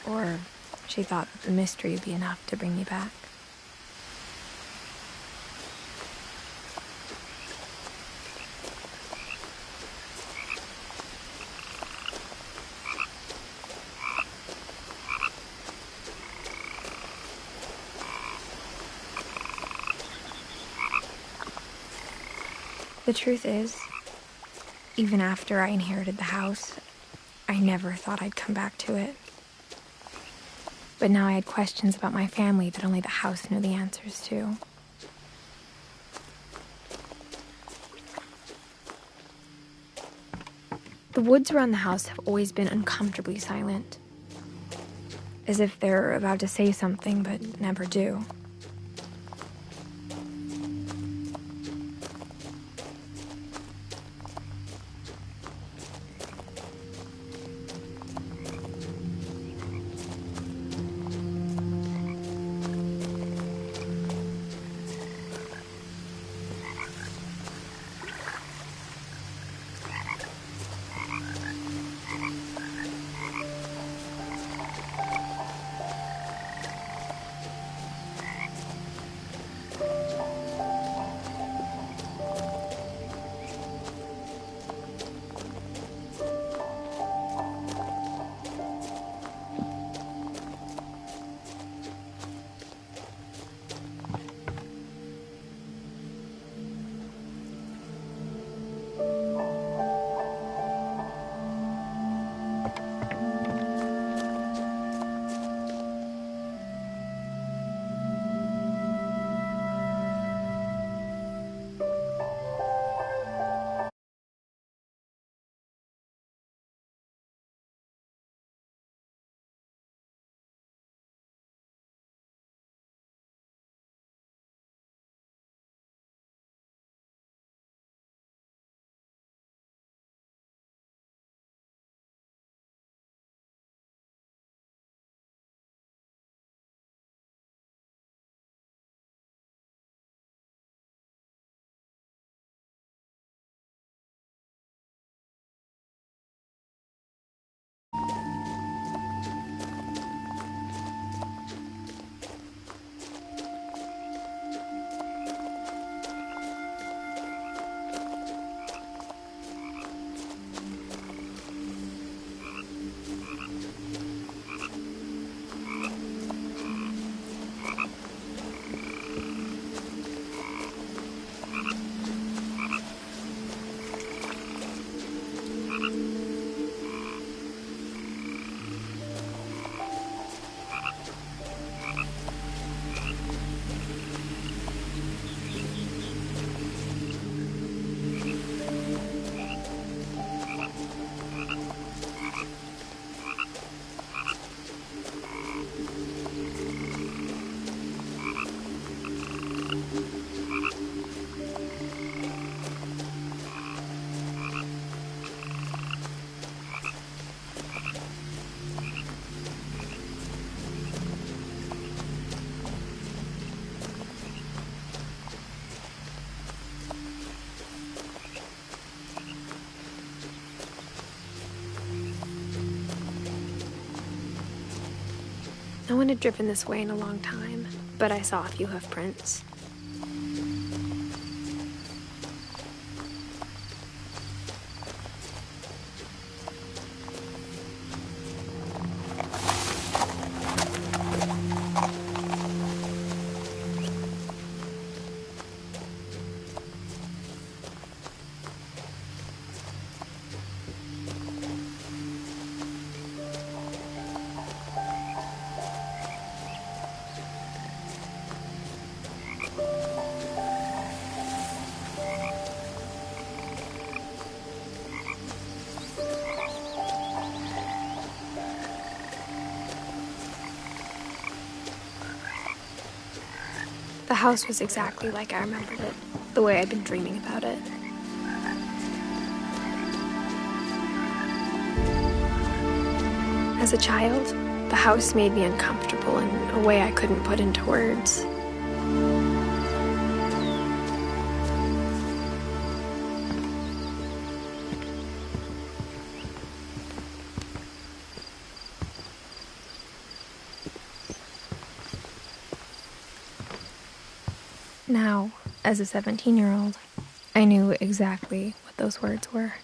or she thought that the mystery would be enough to bring me back. The truth is, even after I inherited the house, I never thought I'd come back to it. But now I had questions about my family that only the house knew the answers to. The woods around the house have always been uncomfortably silent, as if they're about to say something but never do. No one had driven this way in a long time, but I saw a few hoof prints. The house was exactly like I remembered it, the way I'd been dreaming about it. As a child, the house made me uncomfortable in a way I couldn't put into words. Now, as a 17-year-old, I knew exactly what those words were.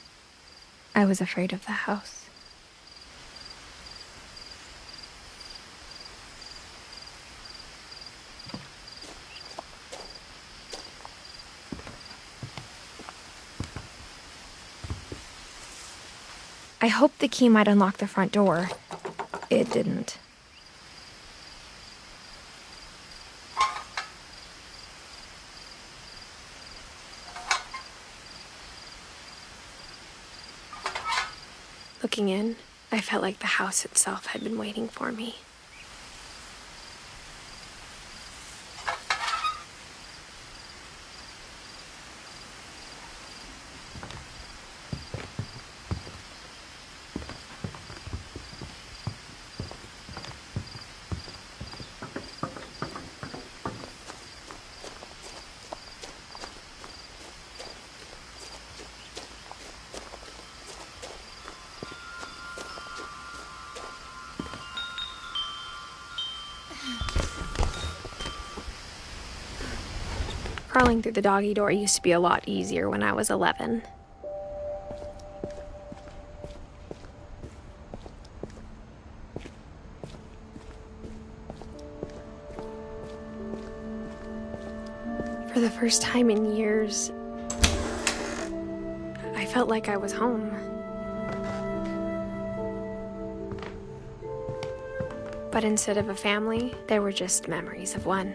I was afraid of the house. I hoped the key might unlock the front door. It didn't. Looking in, I felt like the house itself had been waiting for me. Crawling through the doggy door used to be a lot easier when I was 11. For the first time in years, I felt like I was home. But instead of a family, there were just memories of one.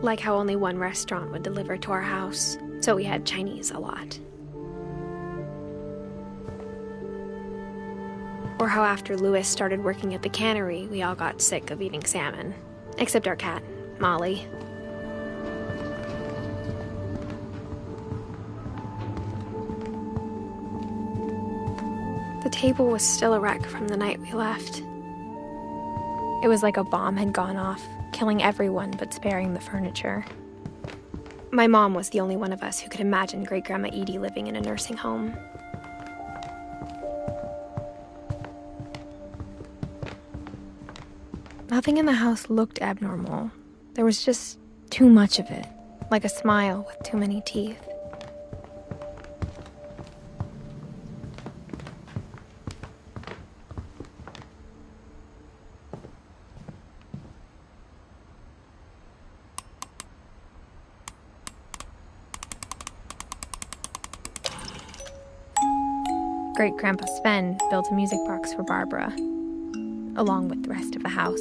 Like how only one restaurant would deliver to our house, so we had Chinese a lot. Or how after Louis started working at the cannery, we all got sick of eating salmon. Except our cat, Molly. The table was still a wreck from the night we left. It was like a bomb had gone off, killing everyone but sparing the furniture. My mom was the only one of us who could imagine Great-Grandma Edie living in a nursing home. Nothing in the house looked abnormal. There was just too much of it, like a smile with too many teeth. Great-Grandpa Sven built a music box for Barbara, along with the rest of the house.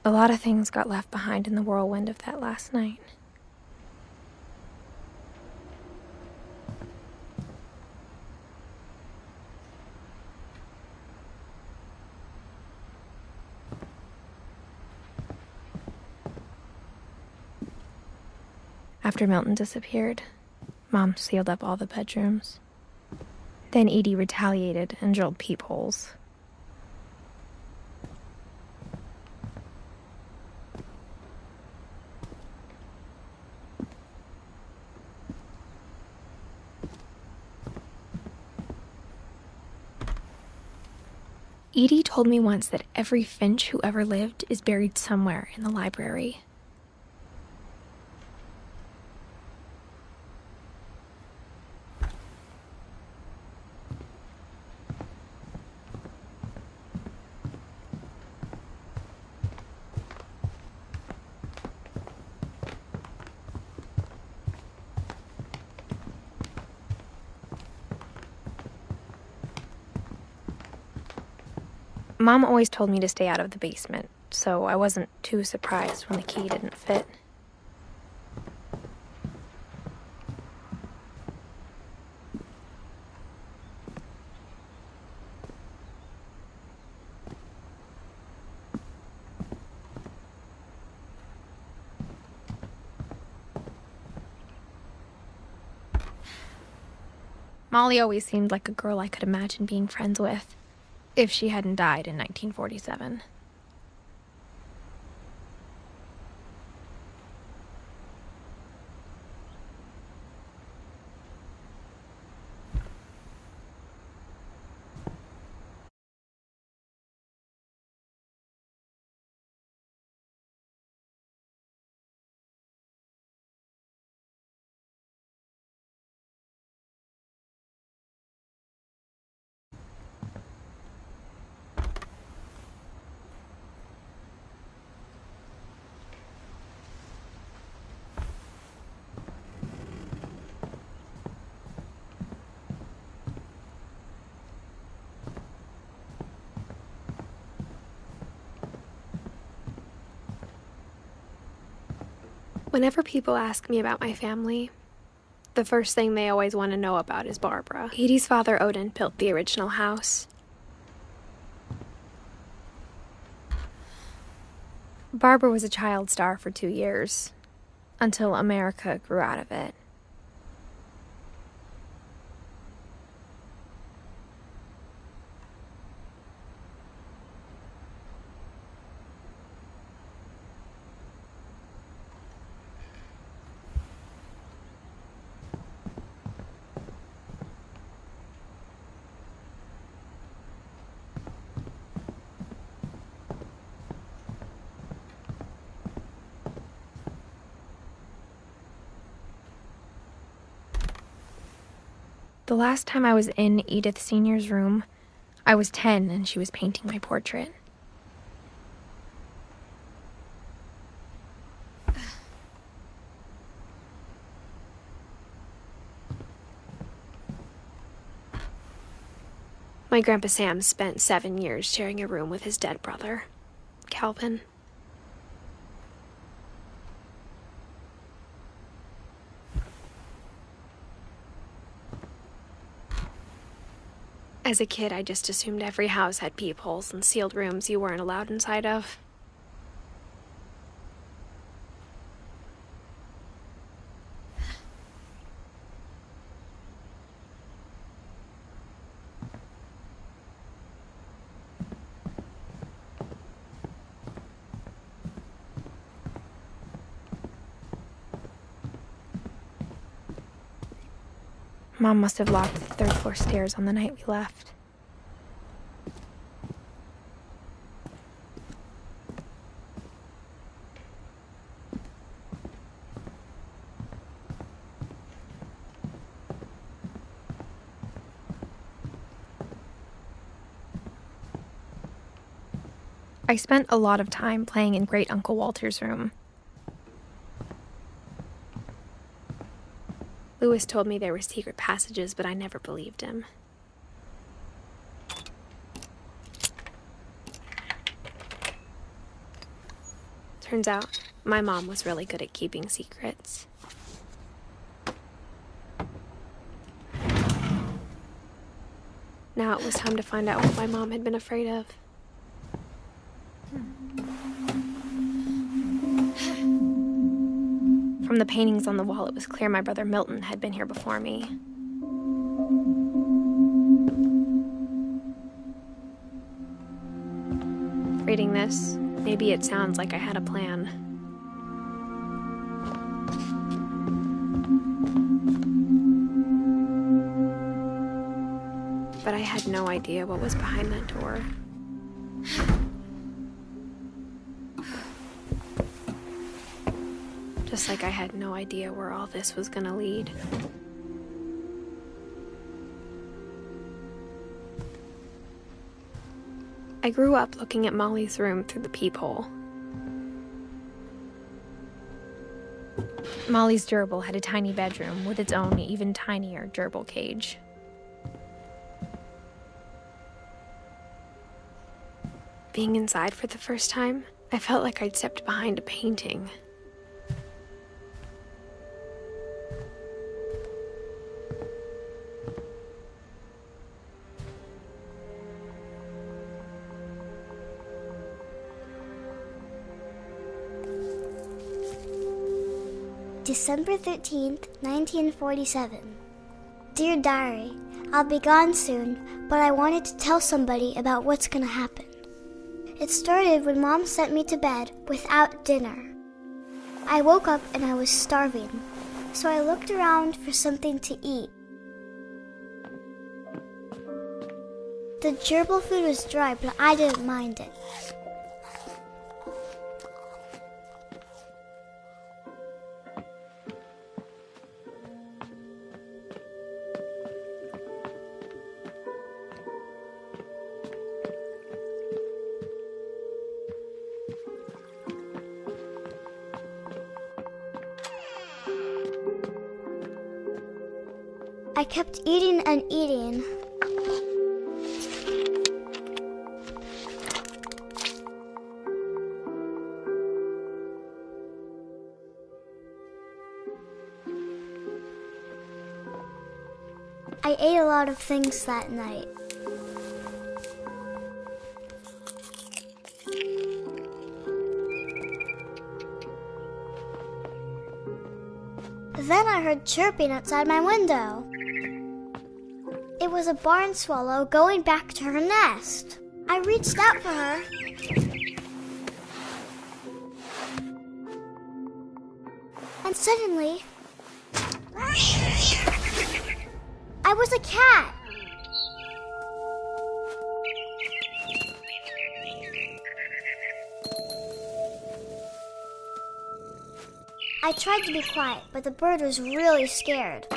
A lot of things got left behind in the whirlwind of that last night. After Milton disappeared, Mom sealed up all the bedrooms. Then Edie retaliated and drilled peepholes. Edie told me once that every Finch who ever lived is buried somewhere in the library. Mom always told me to stay out of the basement, so I wasn't too surprised when the key didn't fit. Molly always seemed like a girl I could imagine being friends with, if she hadn't died in 1947. Whenever people ask me about my family, the first thing they always want to know about is Barbara. Edie's father, Odin, built the original house. Barbara was a child star for 2 years, until America grew out of it. The last time I was in Edith Sr.'s room, I was 10 and she was painting my portrait. My Grandpa Sam spent 7 years sharing a room with his dead brother, Calvin. As a kid, I just assumed every house had peepholes and sealed rooms you weren't allowed inside of. Mom must have locked the third-floor stairs on the night we left. I spent a lot of time playing in Great Uncle Walter's room. Lewis told me there were secret passages, but I never believed him. Turns out, my mom was really good at keeping secrets. Now it was time to find out what my mom had been afraid of. From the paintings on the wall, it was clear my brother Milton had been here before me. Reading this, maybe it sounds like I had a plan. But I had no idea what was behind that door. Just like I had no idea where all this was gonna lead. I grew up looking at Molly's room through the peephole. Molly's gerbil had a tiny bedroom with its own even tinier gerbil cage. Being inside for the first time, I felt like I'd stepped behind a painting. December 13th, 1947. Dear Diary, I'll be gone soon, but I wanted to tell somebody about what's gonna happen. It started when Mom sent me to bed without dinner. I woke up and I was starving, so I looked around for something to eat. The gerbil food was dry, but I didn't mind it. I kept eating and eating. I ate a lot of things that night. Then I heard chirping outside my window. It was a barn swallow going back to her nest. I reached out for her. And suddenly, I was a cat. I tried to be quiet, but the bird was really scared.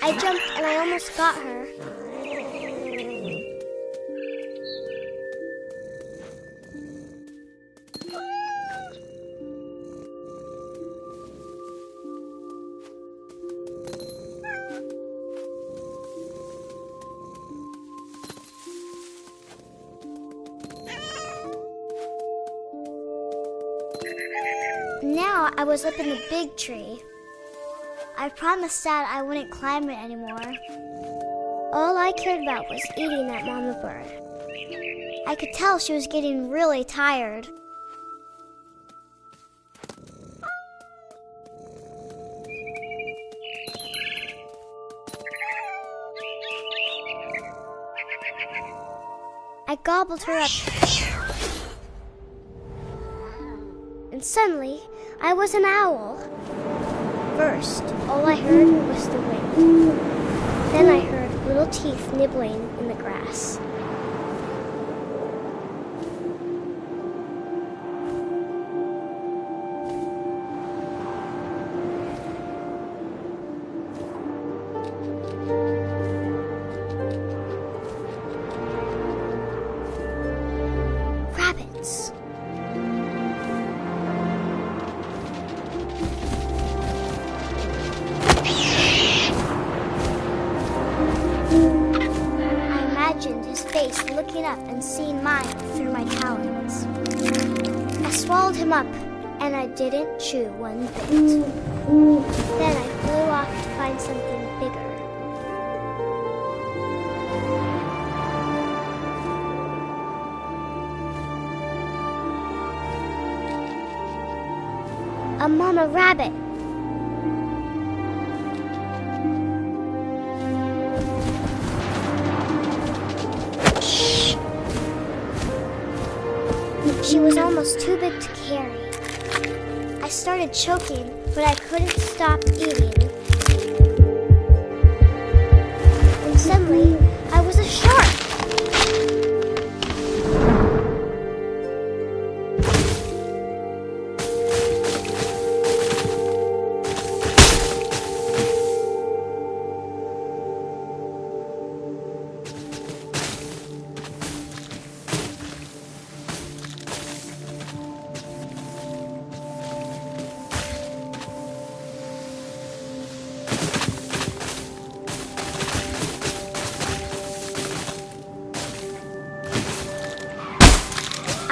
I jumped and I almost got her. Now I was up in the big tree. I promised Dad I wouldn't climb it anymore. All I cared about was eating that mama bird. I could tell she was getting really tired. I gobbled her up. And suddenly, I was an owl. First, all I heard was the wind. Then I heard little teeth nibbling in the grass. Rabbits. His face looking up and seeing mine through my talons. I swallowed him up, and I didn't chew one bit. Then I flew off to find something bigger. A mama rabbit. She was almost too big to carry. I started choking, but I couldn't stop eating. And suddenly, I was a shark.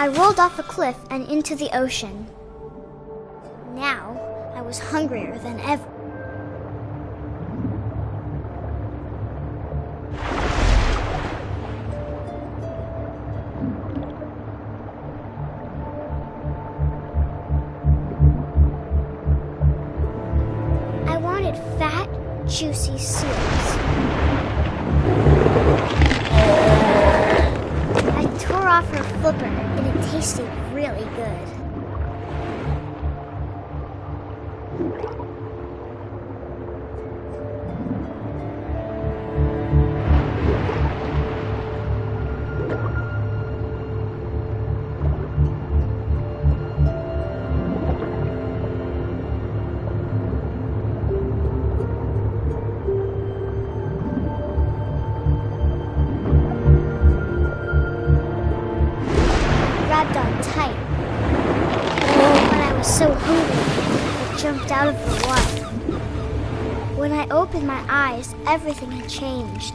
I rolled off a cliff and into the ocean. Now, I was hungrier than ever. I wanted fat, juicy seals. I tore off her flipper, and it tasted really good. Grabbed on tight. But I was so hungry, I jumped out of the water. When I opened my eyes, everything had changed.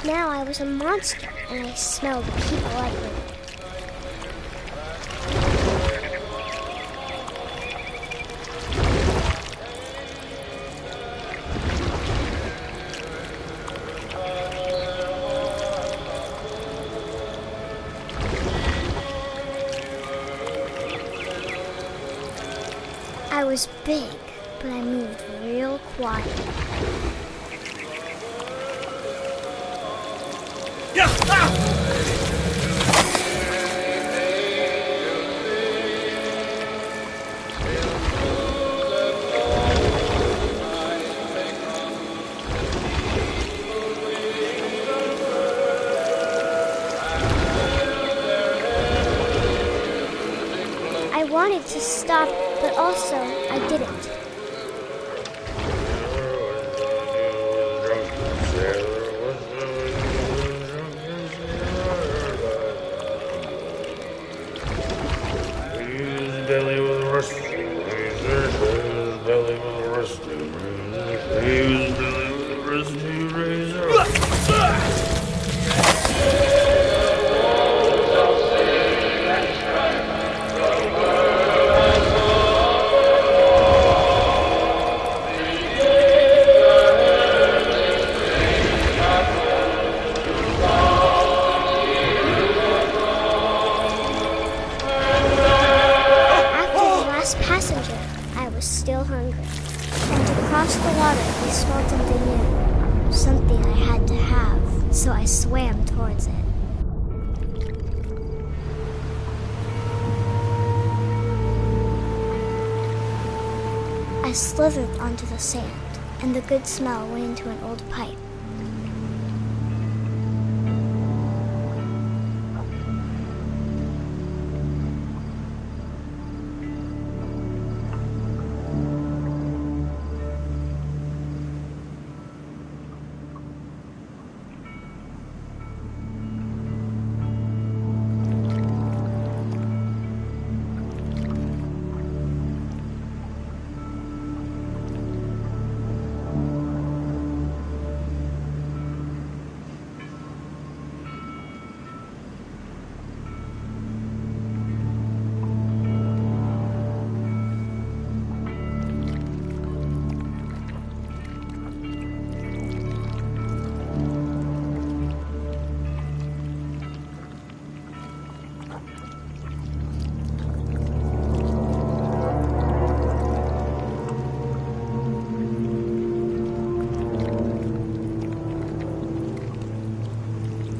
Now I was a monster, and I smelled people everywhere. I was big, but I moved real quiet. I wanted to stop, but also I didn't. Belly with a rusty razor, belly with a rusty razor, belly with a rusty razor. Passenger, I was still hungry. And to cross the water, I smelled something new. Something I had to have, so I swam towards it. I slithered onto the sand, and the good smell went into an old pipe.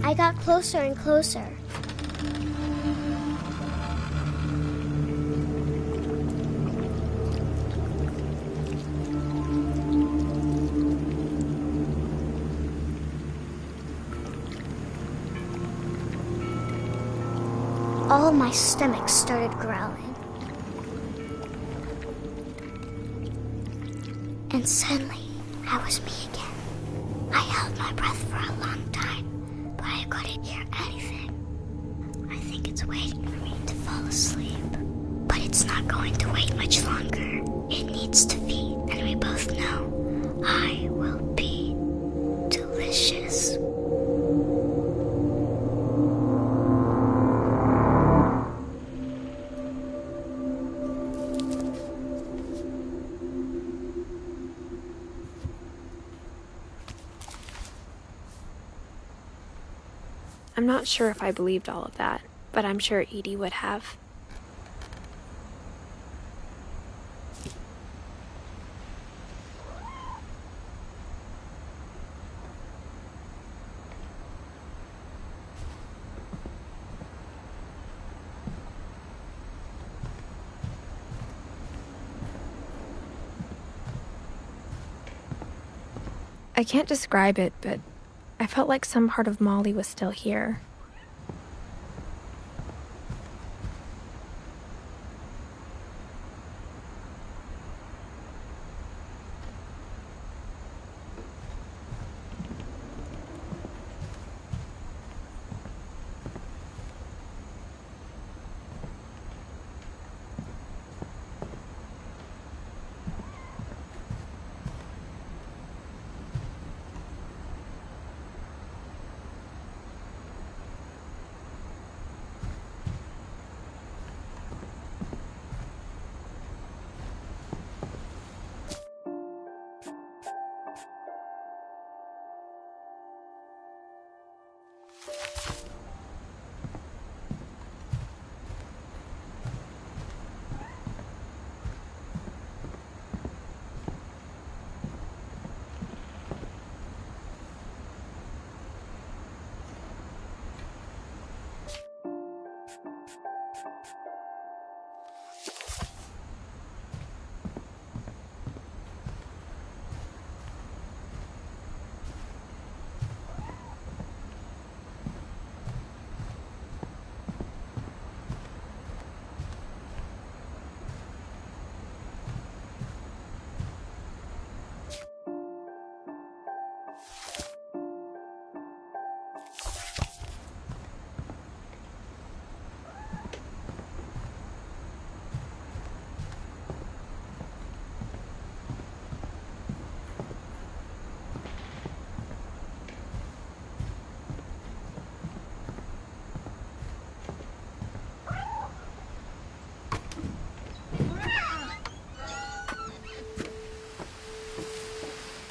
I got closer and closer. All my stomach started growling. And suddenly, I was me again. I held my breath for a long time, but I couldn't hear anything. I think it's waiting for me to fall asleep. But it's not going to wait much longer. It needs to feed, and we both know I will be delicious. I'm not sure if I believed all of that, but I'm sure Edie would have. I can't describe it, but I felt like some part of Molly was still here.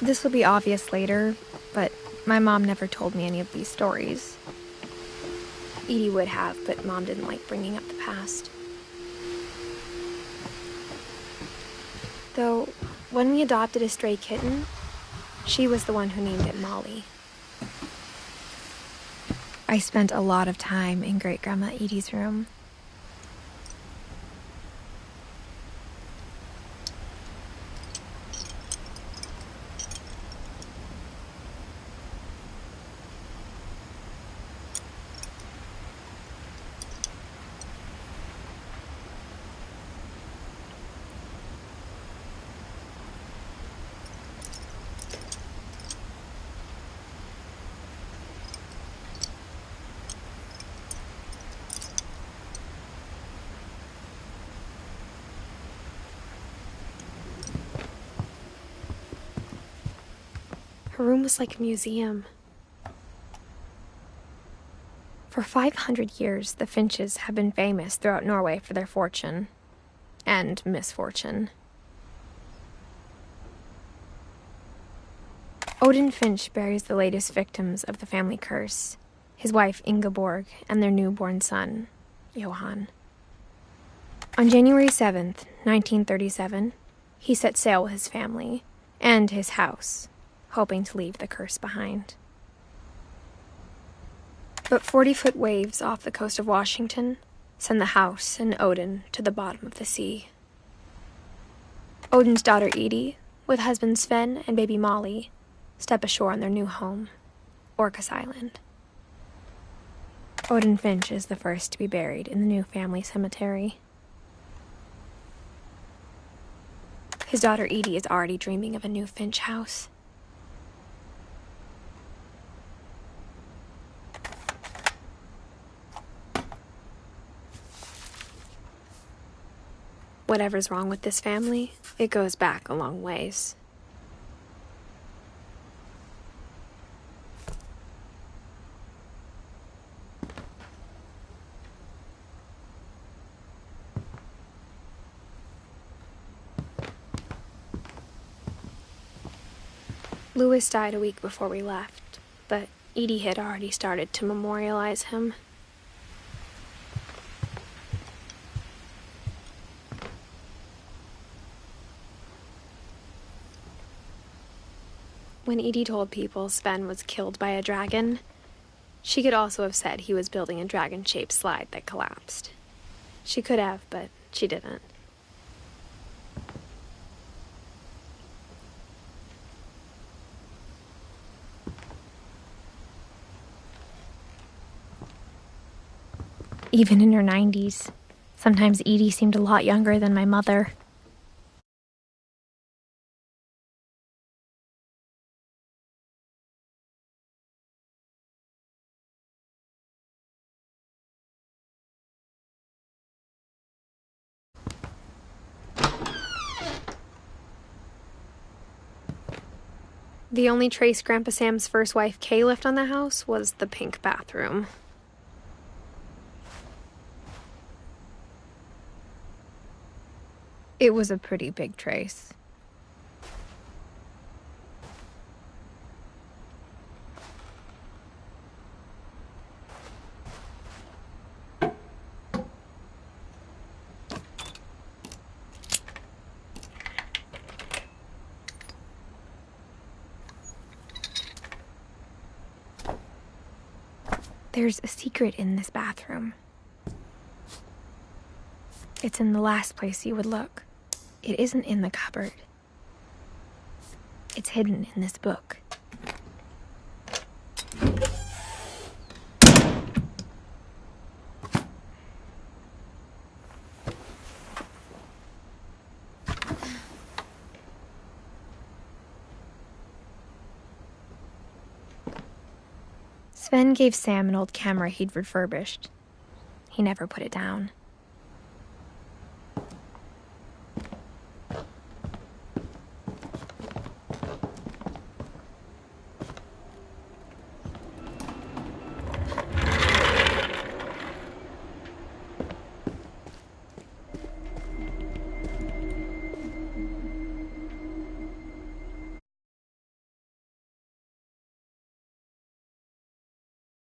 This will be obvious later, but my mom never told me any of these stories. Edie would have, but Mom didn't like bringing up the past. Though, when we adopted a stray kitten, she was the one who named it Molly. I spent a lot of time in Great-Grandma Edie's room. Her room was like a museum. For 500 years, the Finches have been famous throughout Norway for their fortune and misfortune. Odin Finch buries the latest victims of the family curse, his wife Ingeborg and their newborn son, Johan. On January 7th, 1937, he set sail with his family and his house, hoping to leave the curse behind. But 40-foot waves off the coast of Washington send the house and Odin to the bottom of the sea. Odin's daughter Edie, with husband Sven and baby Molly, step ashore on their new home, Orcas Island. Odin Finch is the first to be buried in the new family cemetery. His daughter Edie is already dreaming of a new Finch house. Whatever's wrong with this family, it goes back a long ways. Louis died a week before we left, but Edie had already started to memorialize him. When Edie told people Sven was killed by a dragon, she could also have said he was building a dragon-shaped slide that collapsed. She could have, but she didn't. Even in her 90s, sometimes Edie seemed a lot younger than my mother. The only trace Grandpa Sam's first wife, Kay, left on the house was the pink bathroom. It was a pretty big trace. There's a secret in this bathroom. It's in the last place you would look. It isn't in the cupboard. It's hidden in this book. Sven gave Sam an old camera he'd refurbished. He never put it down.